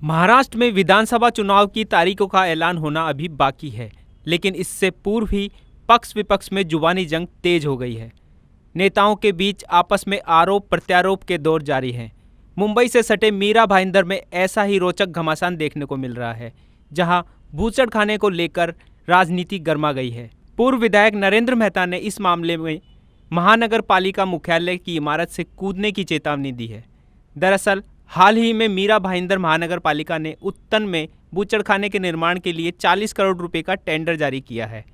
महाराष्ट्र में विधानसभा चुनाव की तारीखों का ऐलान होना अभी बाकी है, लेकिन इससे पूर्व ही पक्ष विपक्ष में जुबानी जंग तेज हो गई है। नेताओं के बीच आपस में आरोप प्रत्यारोप के दौर जारी हैं। मुंबई से सटे मीरा भाईंदर में ऐसा ही रोचक घमासान देखने को मिल रहा है, जहां बूचड़खाने को लेकर राजनीति गर्मा गई है। पूर्व विधायक नरेंद्र मेहता ने इस मामले में महानगर पालिका मुख्यालय की इमारत से कूदने की चेतावनी दी है। दरअसल हाल ही में मीरा भाईंदर महानगर पालिका ने उत्तन में बूचड़खाने के निर्माण के लिए 40 करोड़ रुपए का टेंडर जारी किया है।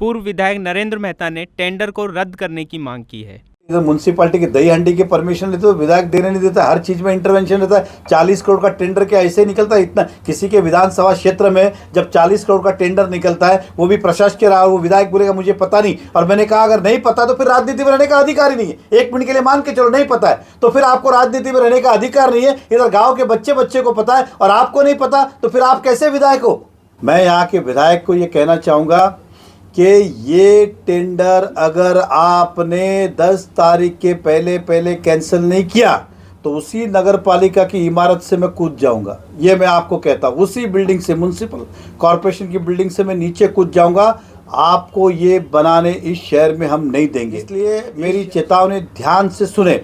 पूर्व विधायक नरेंद्र मेहता ने टेंडर को रद्द करने की मांग की है। म्यूनसिपालिटी की दही हंडी की परमिशन लेते तो विधायक देने नहीं देता, हर चीज में इंटरवेंशन रहता है। 40 करोड़ का टेंडर क्या ऐसे निकलता है? इतना किसी के विधानसभा क्षेत्र में जब 40 करोड़ का टेंडर निकलता है, वो भी प्रशासकीय रहा, वो विधायक बोलेगा मुझे पता नहीं। और मैंने कहा अगर नहीं पता तो फिर राजनीति में रहने का अधिकार ही नहीं है। एक मिनट के लिए मान के चलो नहीं पता है तो फिर आपको राजनीति में रहने का अधिकार नहीं है। इधर गाँव के बच्चे को पता है और आपको नहीं पता, तो फिर आप कैसे विधायक हो? मैं यहाँ के विधायक को ये कहना चाहूँगा कि ये टेंडर अगर आपने 10 तारीख के पहले कैंसिल नहीं किया तो उसी नगर पालिका की इमारत से मैं कूद जाऊंगा। ये मैं आपको कहता हूँ, उसी बिल्डिंग से, म्यूनसिपल कॉरपोरेशन की बिल्डिंग से मैं नीचे कूद जाऊंगा। आपको ये बनाने इस शहर में हम नहीं देंगे। इसलिए मेरी चेतावनी ध्यान से सुने।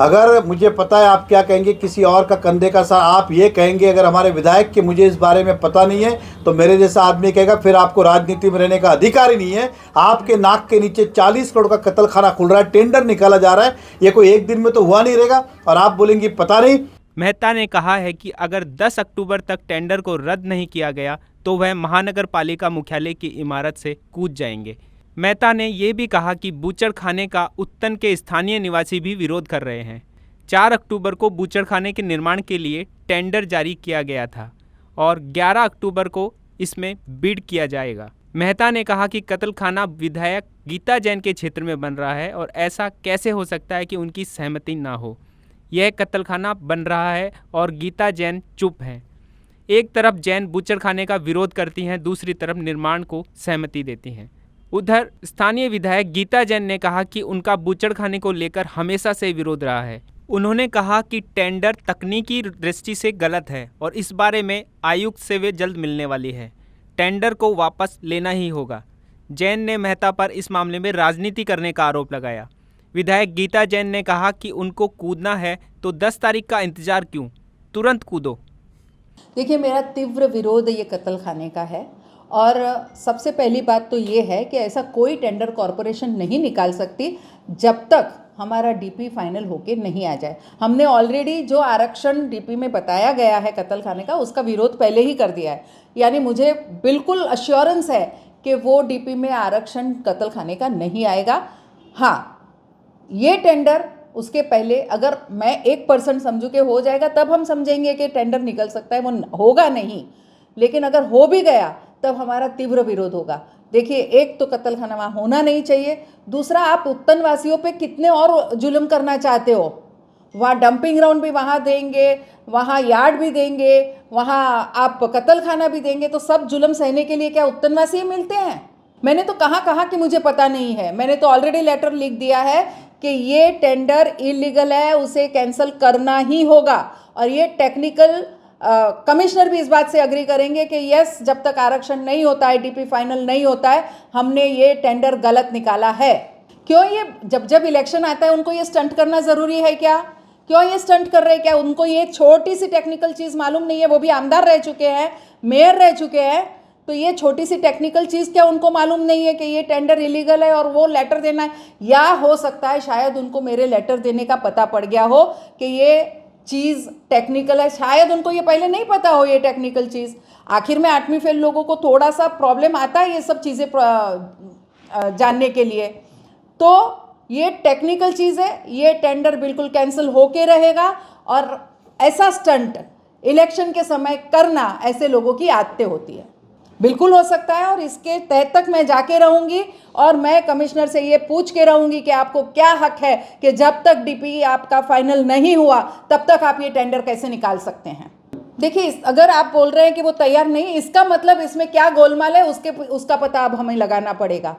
अगर मुझे पता है आप क्या कहेंगे, किसी और का कंधे का साथ आप ये कहेंगे अगर हमारे विधायक के मुझे इस बारे में पता नहीं है, तो मेरे जैसा आदमी कहेगा फिर आपको राजनीति में रहने का अधिकार ही नहीं है। आपके नाक के नीचे 40 करोड़ का कत्ल खाना खुल रहा है, टेंडर निकाला जा रहा है, ये कोई एक दिन में तो हुआ नहीं रहेगा और आप बोलेंगे पता नहीं। मेहता ने कहा है कि अगर 10 अक्टूबर तक टेंडर को रद्द नहीं किया गया तो वह महानगर पालिका मुख्यालय की इमारत से कूद जाएंगे। मेहता ने यह भी कहा कि बूचड़खाने का उत्तन के स्थानीय निवासी भी विरोध कर रहे हैं। 4 अक्टूबर को बूचड़खाने के निर्माण के लिए टेंडर जारी किया गया था और 11 अक्टूबर को इसमें बिड किया जाएगा। मेहता ने कहा कि कत्लखाना विधायक गीता जैन के क्षेत्र में बन रहा है और ऐसा कैसे हो सकता है कि उनकी सहमति ना हो। यह कत्लखाना बन रहा है और गीता जैन चुप हैं। एक तरफ जैन बूचड़खाने का विरोध करती हैं, दूसरी तरफ निर्माण को सहमति देती हैं। उधर स्थानीय विधायक गीता जैन ने कहा कि उनका बूचड़खाने को लेकर हमेशा से विरोध रहा है। उन्होंने कहा कि टेंडर तकनीकी दृष्टि से गलत है और इस बारे में आयुक्त से वे जल्द मिलने वाली है। टेंडर को वापस लेना ही होगा। जैन ने मेहता पर इस मामले में राजनीति करने का आरोप लगाया। विधायक गीता जैन ने कहा कि उनको कूदना है तो 10 तारीख का इंतजार क्यों, तुरंत कूदो। देखिए, मेरा तीव्र विरोध ये कत्लखाने का है और सबसे पहली बात तो ये है कि ऐसा कोई टेंडर कॉरपोरेशन नहीं निकाल सकती जब तक हमारा डीपी फाइनल होके नहीं आ जाए। हमने ऑलरेडी जो आरक्षण डीपी में बताया गया है कत्लखाने का, उसका विरोध पहले ही कर दिया है। यानी मुझे बिल्कुल अश्योरेंस है कि वो डीपी में आरक्षण कत्लखाने का नहीं आएगा। हाँ, ये टेंडर उसके पहले अगर मैं 1% समझूँ कि हो जाएगा, तब हम समझेंगे कि टेंडर निकल सकता है। वो होगा नहीं, लेकिन अगर हो भी गया तब हमारा तीव्र विरोध होगा। देखिए, एक तो कत्लखाना वहाँ होना नहीं चाहिए। दूसरा, आप उत्तन वासियों पे कितने और जुल्म करना चाहते हो? वहाँ डंपिंग ग्राउंड भी वहाँ देंगे, वहाँ यार्ड भी देंगे, वहाँ आप कत्लखाना भी देंगे, तो सब जुल्म सहने के लिए क्या उत्तनवासी मिलते हैं? मैंने तो कहा कि मुझे पता नहीं है। मैंने तो ऑलरेडी लेटर लिख दिया है कि ये टेंडर इलीगल है, उसे कैंसिल करना ही होगा। और ये टेक्निकल कमिश्नर भी इस बात से अग्री करेंगे कि यस, जब तक आरक्षण नहीं होता है, डीपी फाइनल नहीं होता है, हमने ये टेंडर गलत निकाला है। क्यों ये जब इलेक्शन आता है उनको ये स्टंट करना ज़रूरी है क्या? क्यों ये स्टंट कर रहे हैं? क्या उनको ये छोटी सी टेक्निकल चीज़ मालूम नहीं है? वो भी आमदार रह चुके हैं, मेयर रह चुके हैं, तो ये छोटी सी टेक्निकल चीज़ क्या उनको मालूम नहीं है कि ये टेंडर इलीगल है और वो लेटर देना है? या हो सकता है शायद उनको मेरे लेटर देने का पता पड़ गया हो कि ये चीज़ टेक्निकल है, शायद उनको ये पहले नहीं पता हो ये टेक्निकल चीज़। आखिर में 8वीं फेल लोगों को थोड़ा सा प्रॉब्लम आता है ये सब चीज़ें जानने के लिए। तो ये टेक्निकल चीज़ है, ये टेंडर बिल्कुल कैंसिल होके रहेगा। और ऐसा स्टंट इलेक्शन के समय करना ऐसे लोगों की आदतें होती है, बिल्कुल हो सकता है। और इसके तह तक मैं जाके रहूँगी और मैं कमिश्नर से ये पूछ के रहूँगी कि आपको क्या हक है कि जब तक डीपी आपका फाइनल नहीं हुआ तब तक आप ये टेंडर कैसे निकाल सकते हैं। देखिए, अगर आप बोल रहे हैं कि वो तैयार नहीं, इसका मतलब इसमें क्या गोलमाल है उसका पता अब हमें लगाना पड़ेगा।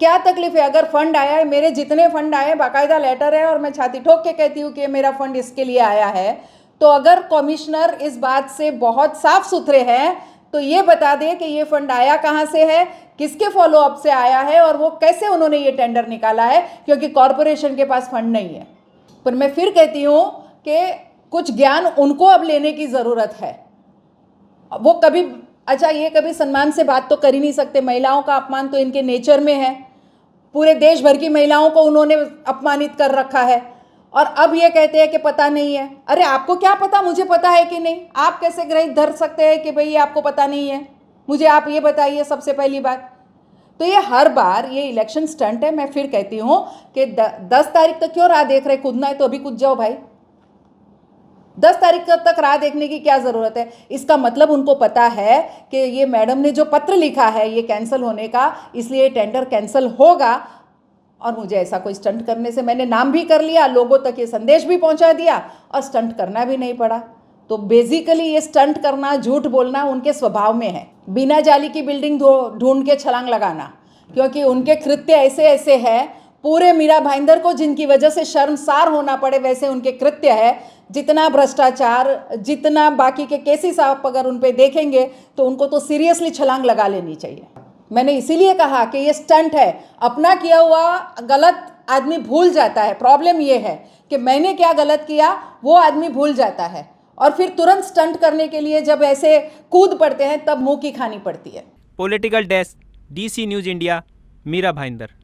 क्या तकलीफ है? अगर फंड आया है, मेरे जितने फंड आए बाकायदा लेटर है और मैं छाती ठोक के कहती हूँ कि मेरा फंड इसके लिए आया है, तो अगर कमिश्नर इस बात से बहुत साफ सुथरे हैं तो ये बता दें कि ये फंड आया कहाँ से है, किसके फॉलोअप से आया है और वो कैसे उन्होंने ये टेंडर निकाला है, क्योंकि कॉरपोरेशन के पास फंड नहीं है। पर मैं फिर कहती हूँ कि कुछ ज्ञान उनको अब लेने की ज़रूरत है। वो कभी ये कभी सम्मान से बात तो कर ही नहीं सकते, महिलाओं का अपमान तो इनके नेचर में है, पूरे देश भर की महिलाओं को उन्होंने अपमानित कर रखा है और अब ये कहते हैं कि पता नहीं है। अरे आपको क्या पता मुझे पता है कि नहीं? आप कैसे ग्रहित धर सकते हैं कि भाई आपको पता नहीं है? मुझे आप ये बताइए सबसे पहली बात। तो ये हर बार ये इलेक्शन स्टंट है। मैं फिर कहती हूँ कि 10 तारीख तक क्यों राह देख रहे? कूदना है तो अभी कूद जाओ भाई। 10 तारीख तक राह देखने की क्या ज़रूरत है? इसका मतलब उनको पता है कि ये मैडम ने जो पत्र लिखा है ये कैंसिल होने का, इसलिए टेंडर कैंसिल होगा। और मुझे ऐसा कोई स्टंट करने से, मैंने नाम भी कर लिया, लोगों तक ये संदेश भी पहुंचा दिया और स्टंट करना भी नहीं पड़ा। तो बेसिकली ये स्टंट करना, झूठ बोलना उनके स्वभाव में है। बिना जाली की बिल्डिंग ढूंढ के छलांग लगाना, क्योंकि उनके कृत्य ऐसे ऐसे हैं, पूरे मीरा भाईंदर को जिनकी वजह से शर्मसार होना पड़े वैसे उनके कृत्य है। जितना भ्रष्टाचार, जितना बाकी के केसेस आप अगर उन पे देखेंगे तो उनको तो सीरियसली छलांग लगा लेनी चाहिए। मैंने इसीलिए कहा कि ये स्टंट है। अपना किया हुआ गलत आदमी भूल जाता है। प्रॉब्लम ये है कि मैंने क्या गलत किया वो आदमी भूल जाता है और फिर तुरंत स्टंट करने के लिए जब ऐसे कूद पड़ते हैं तब मुंह की खानी पड़ती है। Political desk, DC news India, Mira Bhayandar.